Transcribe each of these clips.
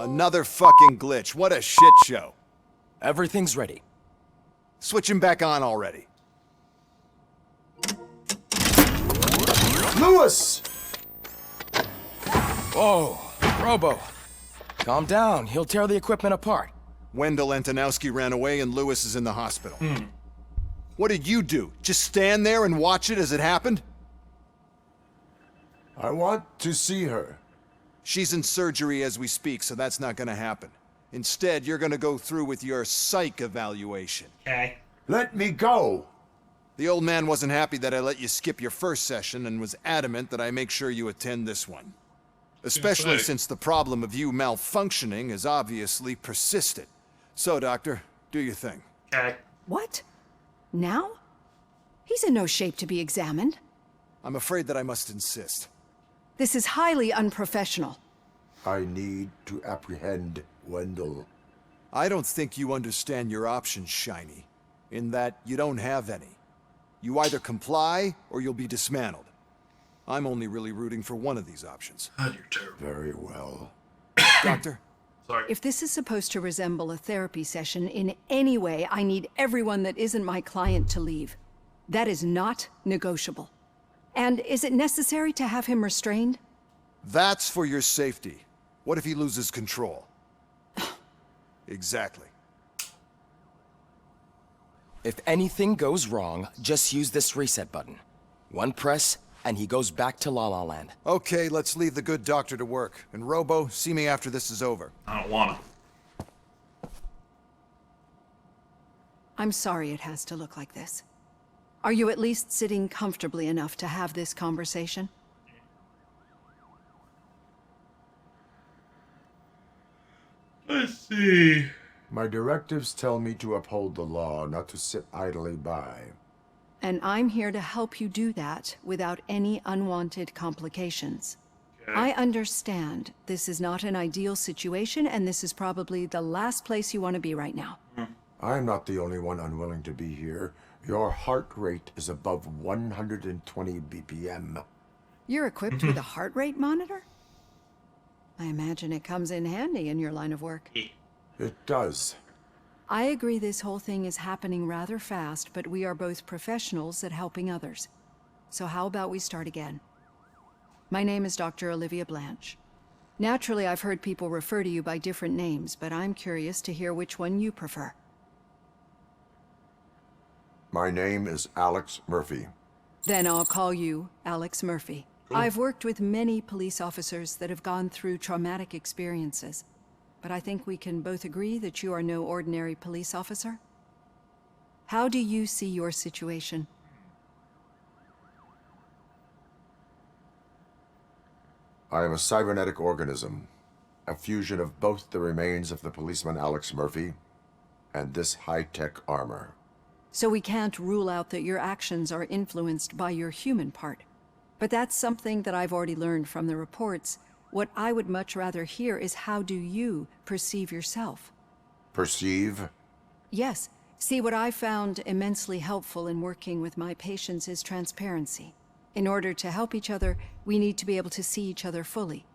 Another fucking glitch. What a shit show. Everything's ready. Switch him back on already. Lewis! Whoa, Robo. Calm down. He'll tear the equipment apart. Wendell Antonowski ran away and Lewis is in the hospital. What did you do? Just stand there and watch it as it happened? I want to see her. She's in surgery as we speak, so that's not gonna happen. Instead, you're gonna go through with your psych evaluation. Okay. Let me go! The old man wasn't happy that I let you skip your first session and was adamant that I make sure you attend this one. Especially since the problem of you malfunctioning has obviously persisted. So, Doctor, do your thing. Okay. What? Now? He's in no shape to be examined. I'm afraid that I must insist. This is highly unprofessional. I need to apprehend Wendell. I don't think you understand your options, Shiny, in that you don't have any. You either comply or you'll be dismantled. I'm only really rooting for one of these options. God, you're terrible. Very well. Doctor? Sorry. If this is supposed to resemble a therapy session in any way, I need everyone that isn't my client to leave. That is not negotiable. And is it necessary to have him restrained? That's for your safety. What if he loses control? Exactly. If anything goes wrong, just use this reset button. One press, and he goes back to La La Land. Okay, let's leave the good doctor to work. And Robo, see me after this is over. I don't wanna. I'm sorry it has to look like this. Are you at least sitting comfortably enough to have this conversation? Let's see. My directives tell me to uphold the law, not to sit idly by. And I'm here to help you do that without any unwanted complications. Okay. I understand this is not an ideal situation, and this is probably the last place you want to be right now. I'm not the only one unwilling to be here. Your heart rate is above 120 BPM. You're equipped with a heart rate monitor? I imagine it comes in handy in your line of work. It does. I agree this whole thing is happening rather fast, but we are both professionals at helping others. So how about we start again? My name is Dr. Olivia Blanche. Naturally, I've heard people refer to you by different names, but I'm curious to hear which one you prefer. My name is Alex Murphy. Then I'll call you Alex Murphy. I've worked with many police officers that have gone through traumatic experiences, but I think we can both agree that you are no ordinary police officer. How do you see your situation? I am a cybernetic organism, a fusion of both the remains of the policeman Alex Murphy and this high-tech armor. So we can't rule out that your actions are influenced by your human part. But that's something that I've already learned from the reports. What I would much rather hear is how do you perceive yourself? Perceive? Yes. See, what I found immensely helpful in working with my patients is transparency. In order to help each other, we need to be able to see each other fully.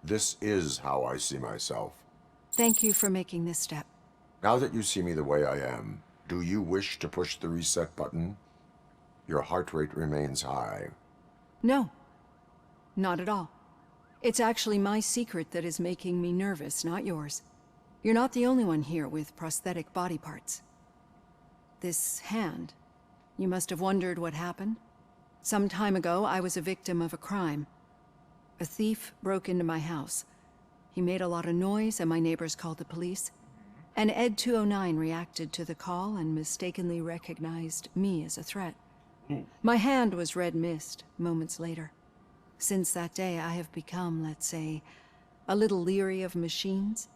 This is how I see myself. Thank you for making this step. Now that you see me the way I am, do you wish to push the reset button? Your heart rate remains high. No, not at all. It's actually my secret that is making me nervous, not yours. You're not the only one here with prosthetic body parts. This hand, you must have wondered what happened. Some time ago, I was a victim of a crime. A thief broke into my house. He made a lot of noise and my neighbors called the police. And Ed 209 reacted to the call and mistakenly recognized me as a threat. My hand was red mist moments later. Since that day, I have become, let's say, a little leery of machines.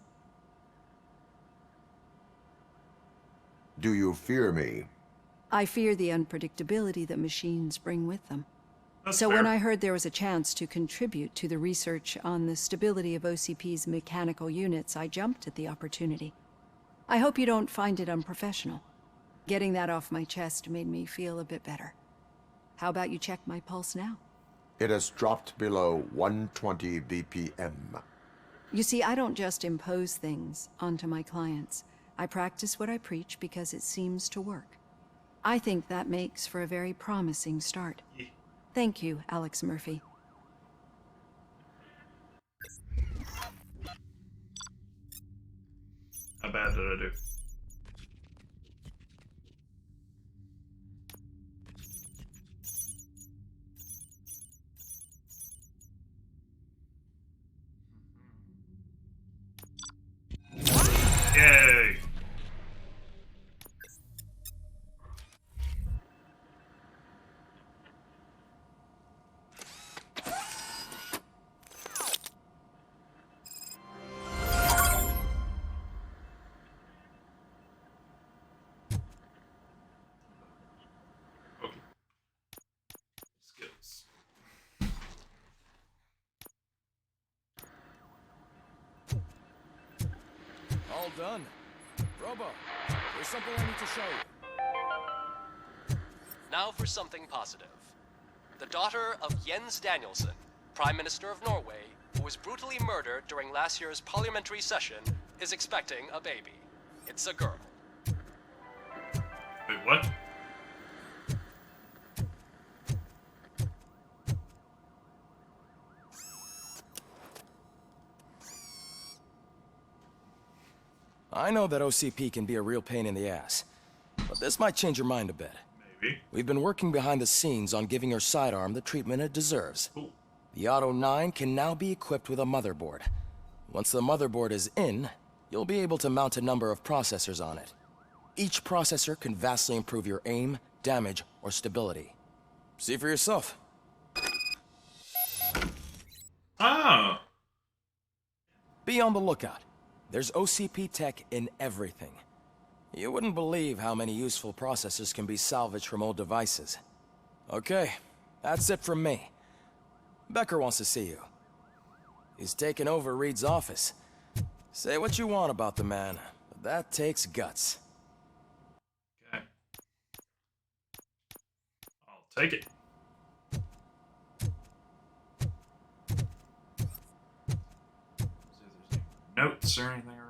Do you fear me? I fear the unpredictability that machines bring with them. That's So fair. when I heard there was a chance to contribute to the research on the stability of OCP's mechanical units, I jumped at the opportunity. I hope you don't find it unprofessional. Getting that off my chest made me feel a bit better. How about you check my pulse now? It has dropped below 120 BPM. You see, I don't just impose things onto my clients. I practice what I preach because it seems to work. I think that makes for a very promising start. Thank you, Alex Murphy. How bad did I do? Yay! Okay. Skills. All done. Robo, there's something I need to show you. Now for something positive. The daughter of Jens Danielson, Prime Minister of Norway, who was brutally murdered during last year's parliamentary session, is expecting a baby. It's a girl. Wait, what? I know that OCP can be a real pain in the ass, but this might change your mind a bit. Maybe. We've been working behind the scenes on giving her sidearm the treatment it deserves. Ooh. The Auto 9 can now be equipped with a motherboard. Once the motherboard is in, you'll be able to mount a number of processors on it. Each processor can vastly improve your aim, damage, or stability. See for yourself. Ah! Be on the lookout. There's OCP tech in everything. You wouldn't believe how many useful processors can be salvaged from old devices. Okay, that's it from me. Becker wants to see you. He's taken over Reed's office. Say what you want about the man, but that takes guts. Okay. I'll take it. See if there's any notes or anything around.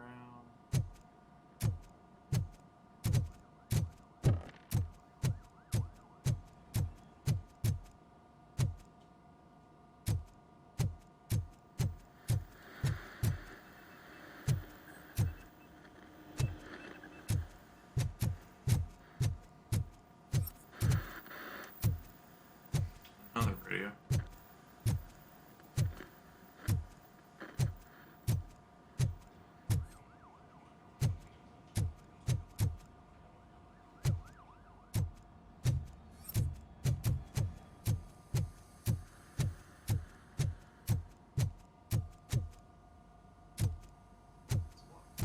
Another video.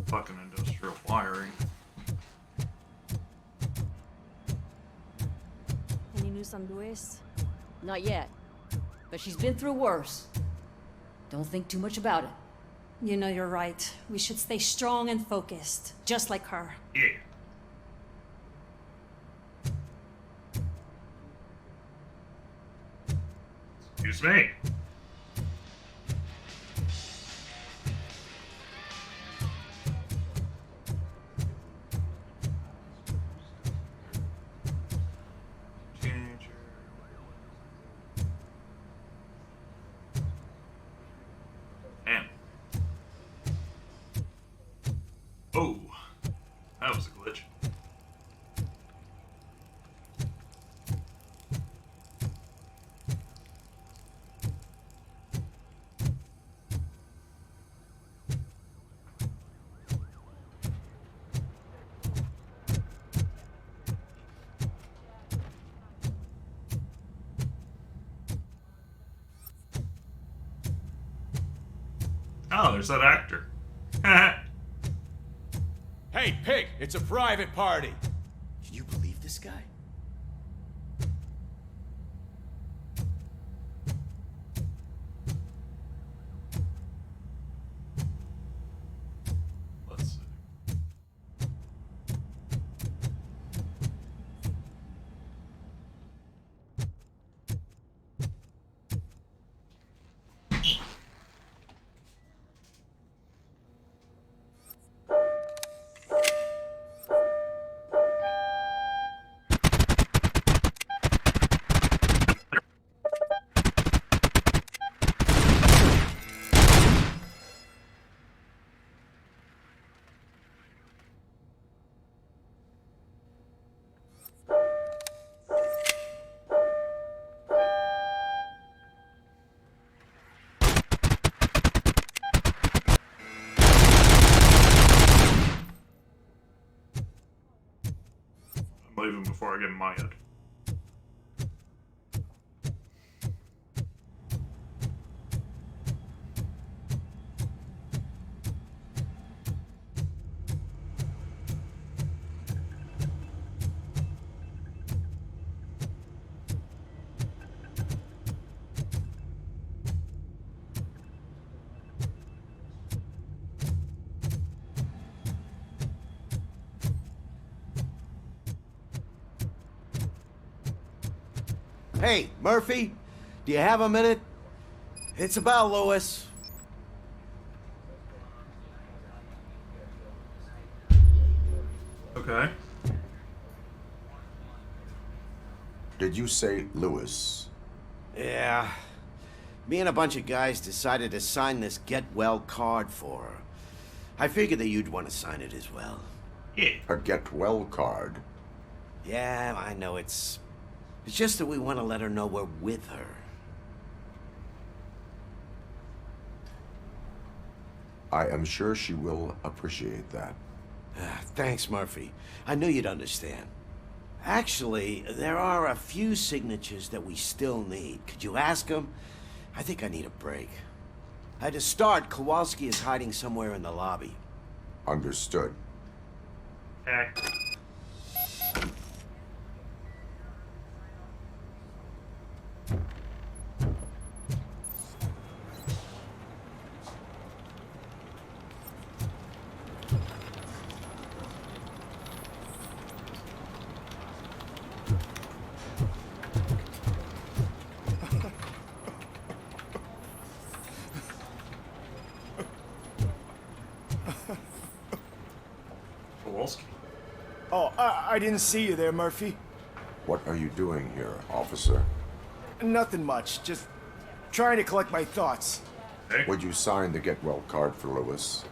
Fucking industrial wiring. Any news on Luis? Not yet. But she's been through worse. Don't think too much about it. You know you're right. We should stay strong and focused, just like her. Yeah. Excuse me. Teenager. Damn. Oh, that was a glitch. Oh, there's that actor. Hey, pig, it's a private party. Can you believe this guy? Let's see. leaving before I get in my head. Hey, Murphy, do you have a minute? It's about Lewis. Okay. Did you say Lewis? Yeah. Me and a bunch of guys decided to sign this get well card for her. I figured that you'd want to sign it as well. Yeah. A get well card? Yeah, I know it's just that we want to let her know we're with her. I am sure she will appreciate that. Thanks, Murphy. I knew you'd understand. Actually, there are a few signatures that we still need. Could you ask them? I think I need a break. To start, Kowalski is hiding somewhere in the lobby. Understood. Okay. Kowalski. Oh, I didn't see you there, Murphy. What are you doing here, officer? Nothing much, just trying to collect my thoughts. Okay. Would you sign the get well card for Lewis?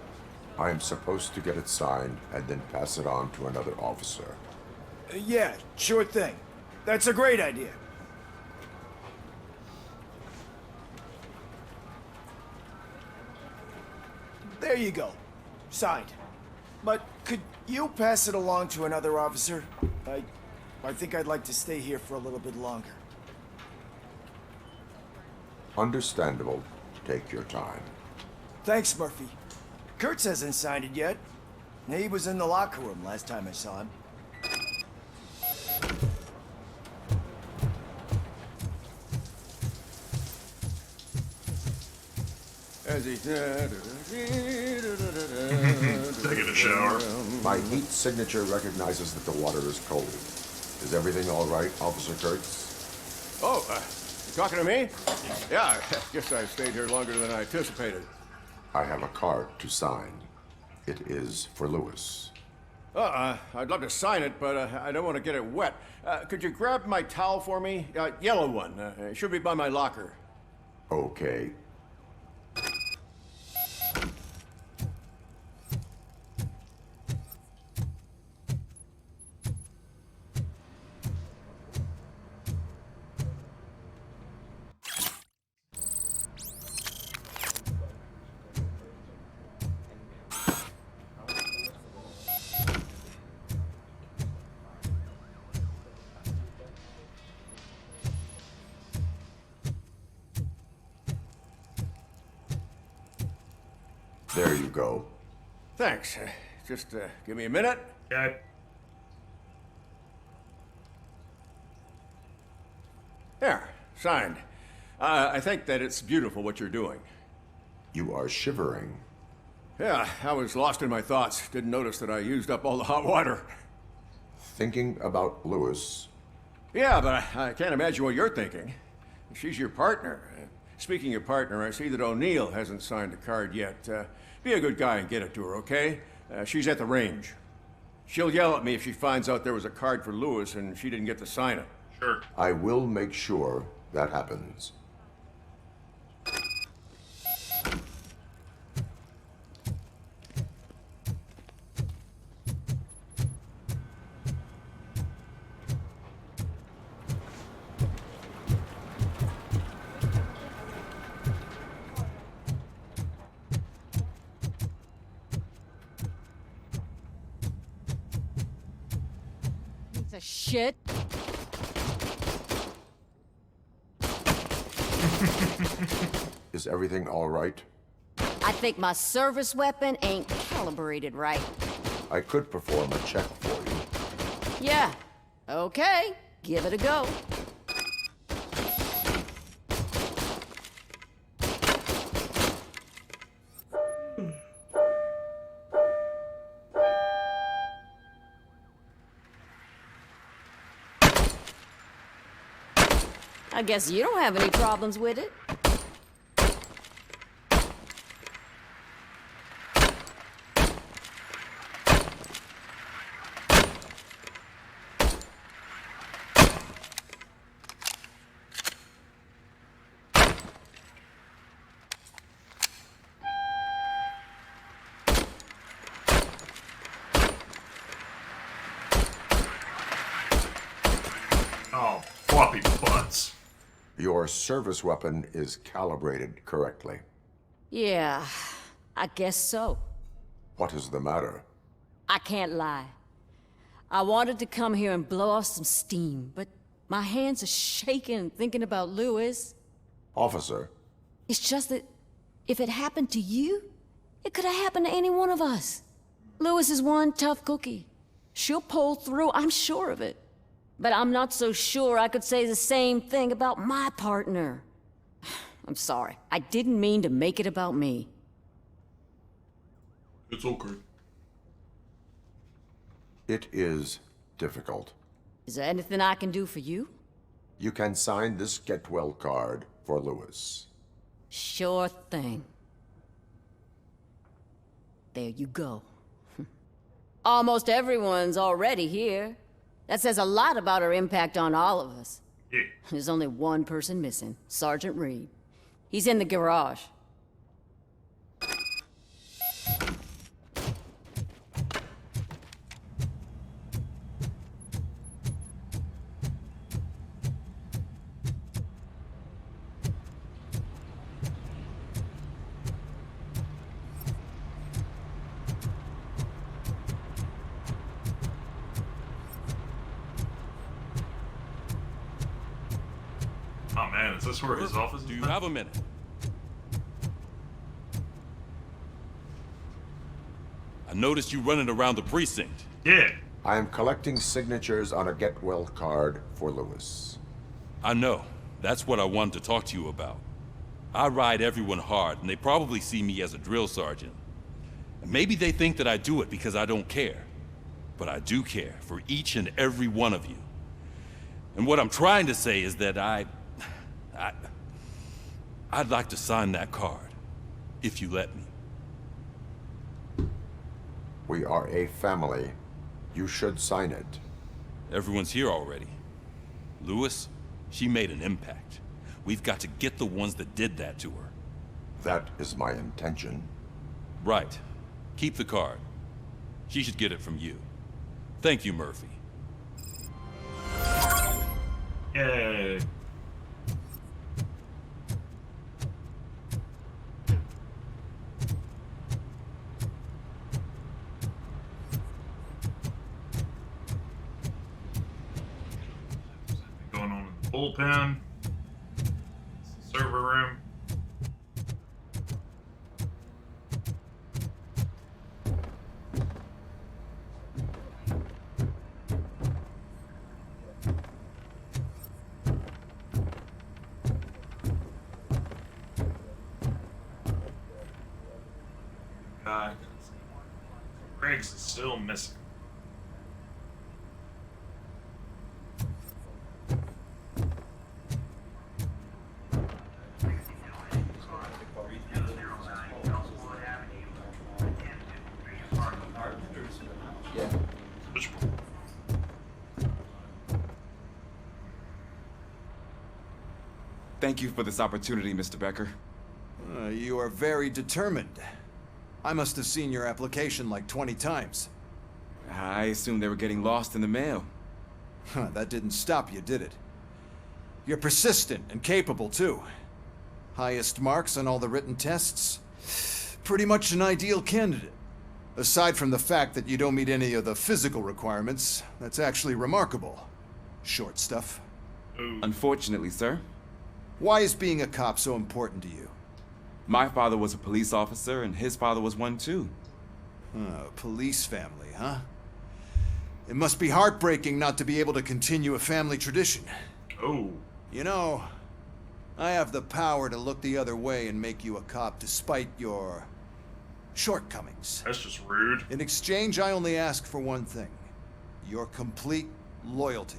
I am supposed to get it signed and then pass it on to another officer. Yeah, sure thing. That's a great idea. There you go. Signed. But could you pass it along to another officer? I think I'd like to stay here for a little bit longer. Understandable. Take your time. Thanks, Murphy. Kurtz hasn't signed it yet. He was in the locker room last time I saw him. As he Taking a shower. My heat signature recognizes that the water is cold. Is everything all right, Officer Kurtz? Oh, you talking to me? Yeah, I guess I stayed here longer than I anticipated. I have a card to sign. It is for Lewis. I'd love to sign it, but I don't want to get it wet. Could you grab my towel for me? Yellow one. It should be by my locker. Okay. There you go. Thanks. Just give me a minute. Okay. There, signed. I think that it's beautiful what you're doing. You are shivering. Yeah, I was lost in my thoughts. Didn't notice that I used up all the hot water. Thinking about Lewis. Yeah, but I can't imagine what you're thinking. She's your partner. Speaking of partner, I see that O'Neill hasn't signed a card yet. Be a good guy and get it to her, okay? She's at the range. She'll yell at me if she finds out there was a card for Lewis and she didn't get to sign it. Sure. I will make sure that happens. shit. Is everything all right? I think my service weapon ain't calibrated right. I could perform a check for you. Yeah. Okay. Give it a go. I guess you don't have any problems with it. Oh, floppy butts. Your service weapon is calibrated correctly. Yeah, I guess so. What is the matter? I can't lie. I wanted to come here and blow off some steam, but my hands are shaking thinking about Lewis. Officer, It's just that if it happened to you, it could have happened to any one of us. Lewis is one tough cookie. She'll pull through, I'm sure of it. But I'm not so sure I could say the same thing about my partner. I'm sorry. I didn't mean to make it about me. It's okay. it is difficult. Is there anything I can do for you? You can sign this get well card for Lewis. Sure thing. There you go. Almost everyone's already here. That says a lot about her impact on all of us. Yeah. There's only one person missing, Sergeant Reed. He's in the garage. Oh man, is this where his office is? Do you have a minute? I noticed you running around the precinct. Yeah. I am collecting signatures on a get well card for Lewis. I know. That's what I wanted to talk to you about. I ride everyone hard, and they probably see me as a drill sergeant. And maybe they think that I do it because I don't care. But I do care for each and every one of you. And what I'm trying to say is that I'd like to sign that card, if you let me. We are a family. You should sign it. Everyone's here already. Lewis, she made an impact. We've got to get the ones that did that to her. That is my intention. Right. Keep the card. She should get it from you. Thank you, Murphy. Yay. Going on in the bullpen. Server room. God. Griggs is still missing. Switchboard. Thank you for this opportunity, Mr. Becker. You are very determined. I must have seen your application like 20 times. I assumed they were getting lost in the mail. Huh, that didn't stop you, did it? You're persistent and capable, too. Highest marks on all the written tests. Pretty much an ideal candidate. Aside from the fact that you don't meet any of the physical requirements, that's actually remarkable. Short stuff. Unfortunately, sir. Why is being a cop so important to you? My father was a police officer, and his father was one too. Police family, huh? It must be heartbreaking not to be able to continue a family tradition. Oh. You know, I have the power to look the other way and make you a cop despite your shortcomings. That's just rude. In exchange, I only ask for one thing. Your complete loyalty.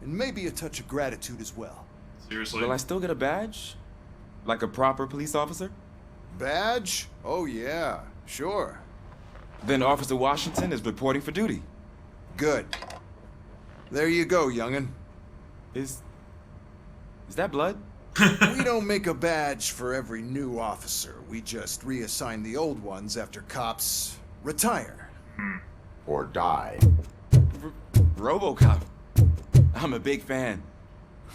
And maybe a touch of gratitude as well. Seriously? Will I still get a badge? Like a proper police officer? Badge? Oh yeah, sure. Then Officer Washington is reporting for duty. Good. There you go, young'un. Is that blood? We don't make a badge for every new officer. We just reassign the old ones after cops retire. Or die. RoboCop. I'm a big fan.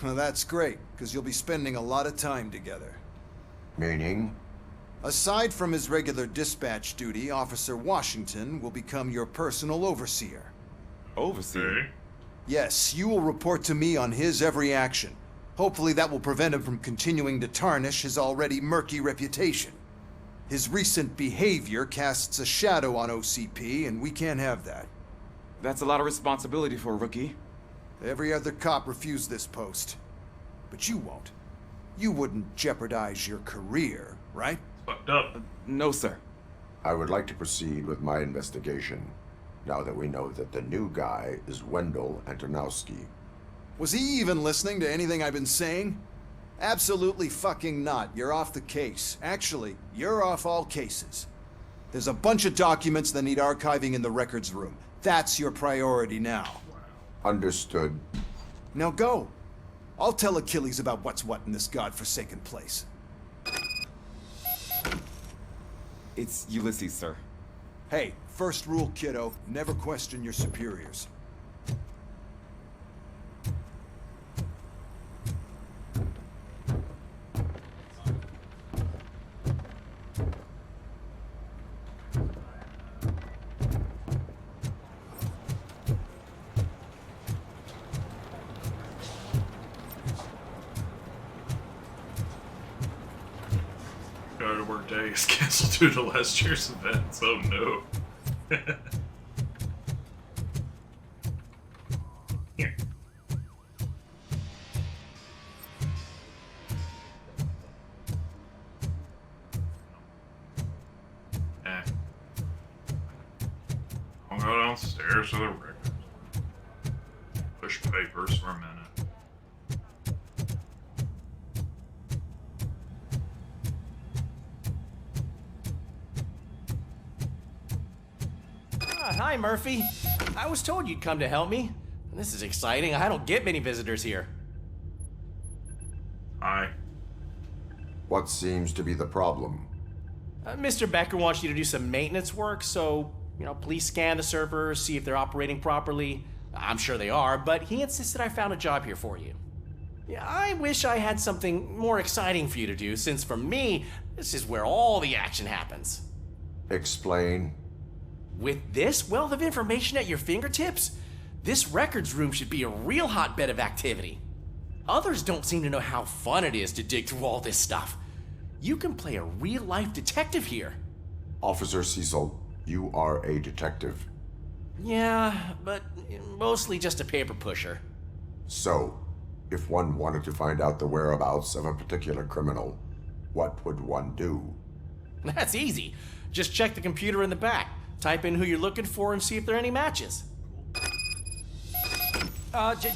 Well, that's great, because you'll be spending a lot of time together. Meaning? Aside from his regular dispatch duty, Officer Washington will become your personal overseer. Overseer? Okay. Yes, you will report to me on his every action. Hopefully that will prevent him from continuing to tarnish his already murky reputation. His recent behavior casts a shadow on OCP, and we can't have that. That's a lot of responsibility for a rookie. Every other cop refused this post. But you won't. You wouldn't jeopardize your career, right? Fucked up. No, sir. I would like to proceed with my investigation, now that we know that the new guy is Wendell Antonowski. Was he even listening to anything I've been saying? Absolutely fucking not. You're off the case. Actually, you're off all cases. There's a bunch of documents that need archiving in the records room. That's your priority now. Understood. Now go. I'll tell Achilles about what's what in this godforsaken place. It's Ulysses, sir. Hey, first rule, kiddo, never question your superiors. Go to work day is canceled due to last year's events. Oh no. Here. I'll go downstairs to the records. Push papers for a minute. Hi, Murphy. I was told you'd come to help me. This is exciting. I don't get many visitors here. Hi. What seems to be the problem? Mr. Becker wants you to do some maintenance work, so, please scan the servers, see if they're operating properly. I'm sure they are, but he insisted I found a job here for you. Yeah, I wish I had something more exciting for you to do, since for me, this is where all the action happens. Explain. With this wealth of information at your fingertips, this records room should be a real hotbed of activity. Others don't seem to know how fun it is to dig through all this stuff. You can play a real-life detective here. Officer Cecil, you are a detective. Yeah, but mostly just a paper pusher. So, if one wanted to find out the whereabouts of a particular criminal, what would one do? That's easy. Just check the computer in the back. Type in who you're looking for and see if there are any matches.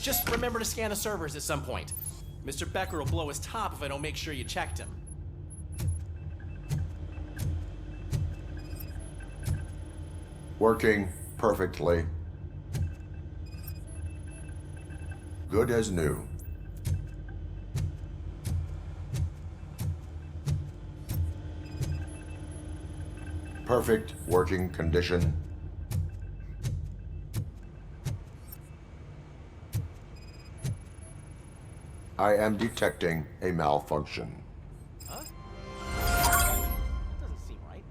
Just remember to scan the servers at some point. Mr. Becker will blow his top if I don't make sure you checked him. Working perfectly. Good as new. Perfect working condition. I am detecting a malfunction. Huh? Doesn't seem right.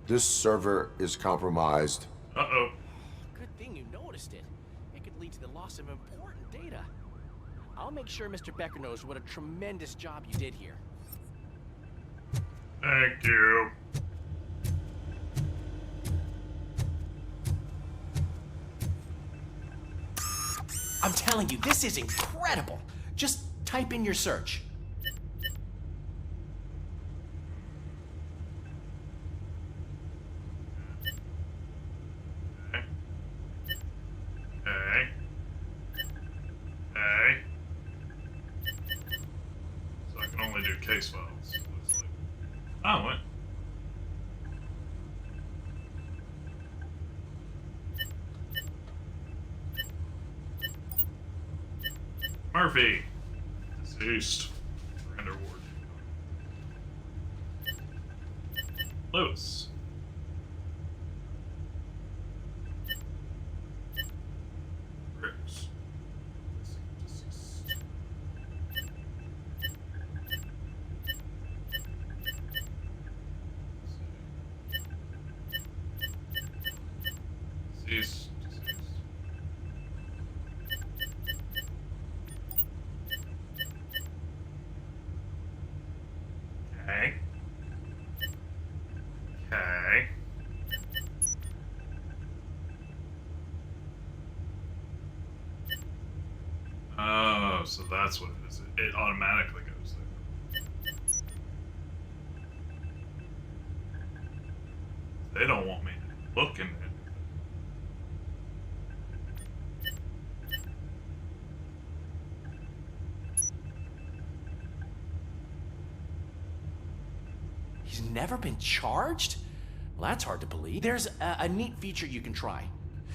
This server is compromised. Uh-oh. Good thing you noticed it. It could lead to the loss of important data. I'll make sure Mr. Becker knows what a tremendous job you did here. Thank you. I'm telling you, this is incredible. Just type in your search. Okay. Okay. So I can only do case files. Looks like. Oh, what? Murphy. Deceased. Surrender ward. Lewis. Briggs. Deceased. Deceased. Okay. Okay. Oh, so that's what it is. It automatically goes there. They don't want me looking at it. He's never been charged? Well, that's hard to believe. There's a neat feature you can try.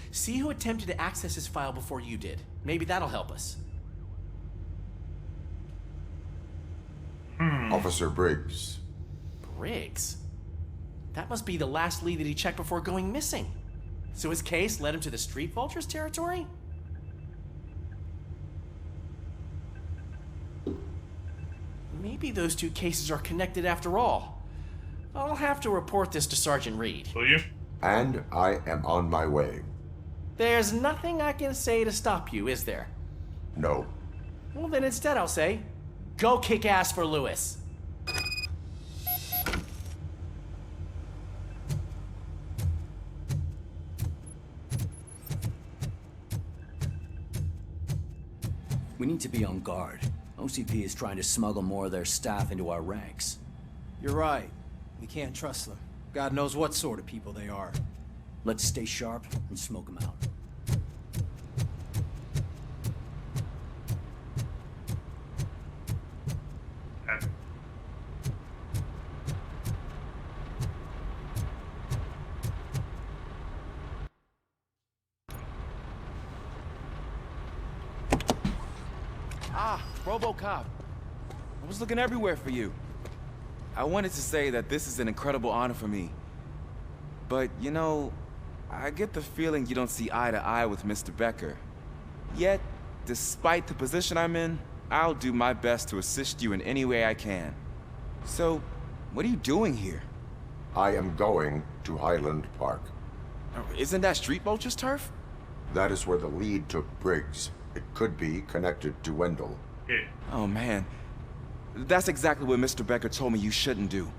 See who attempted to access his file before you did. Maybe that'll help us. Officer Briggs. Briggs? That must be the last lead that he checked before going missing. So his case led him to the Street Vultures territory? Maybe those two cases are connected after all. I'll have to report this to Sergeant Reed. Will you? And I am on my way. There's nothing I can say to stop you, is there? No. Well, then instead I'll say, go kick ass for Lewis. We need to be on guard. OCP is trying to smuggle more of their staff into our ranks. You're right. We can't trust them. God knows what sort of people they are. Let's stay sharp and smoke them out. Ah, RoboCop. I was looking everywhere for you. I wanted to say that this is an incredible honor for me. But, you know, I get the feeling you don't see eye to eye with Mr. Becker. Yet, despite the position I'm in, I'll do my best to assist you in any way I can. So, what are you doing here? I am going to Highland Park. Isn't that Street Vulture's turf? That is where the lead took Briggs. It could be connected to Wendell. Yeah. Oh, man. That's exactly what Mr. Becker told me you shouldn't do.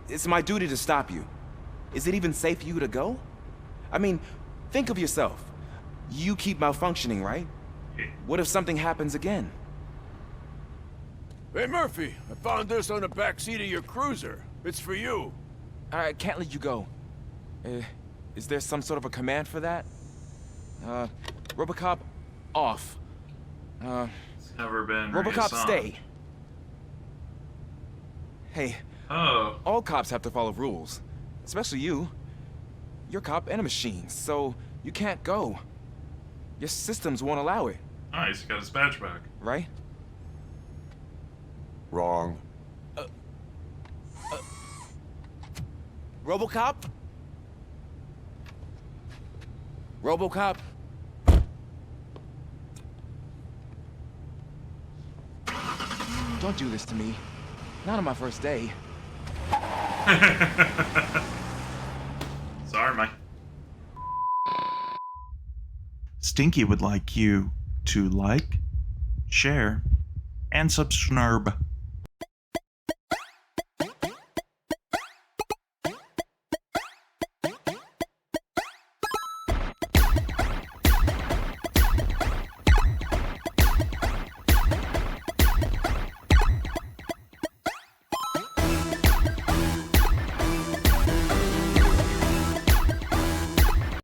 It's my duty to stop you. Is it even safe for you to go? I mean, think of yourself. You keep malfunctioning, right? Yeah. What if something happens again? Hey, Murphy, I found this on the back seat of your cruiser. It's for you. I can't let you go. Is there some sort of a command for that? RoboCop, off. It's never been RoboCop, reassigned. stay. Hey, all cops have to follow rules. Especially you. You're a cop and a machine, so you can't go. Your systems won't allow it. Nice, he got his badge back. Right? Wrong. RoboCop? RoboCop? Don't do this to me. Not on my first day. Sorry, Mike. Stinky would like you to like, share, and subscribe.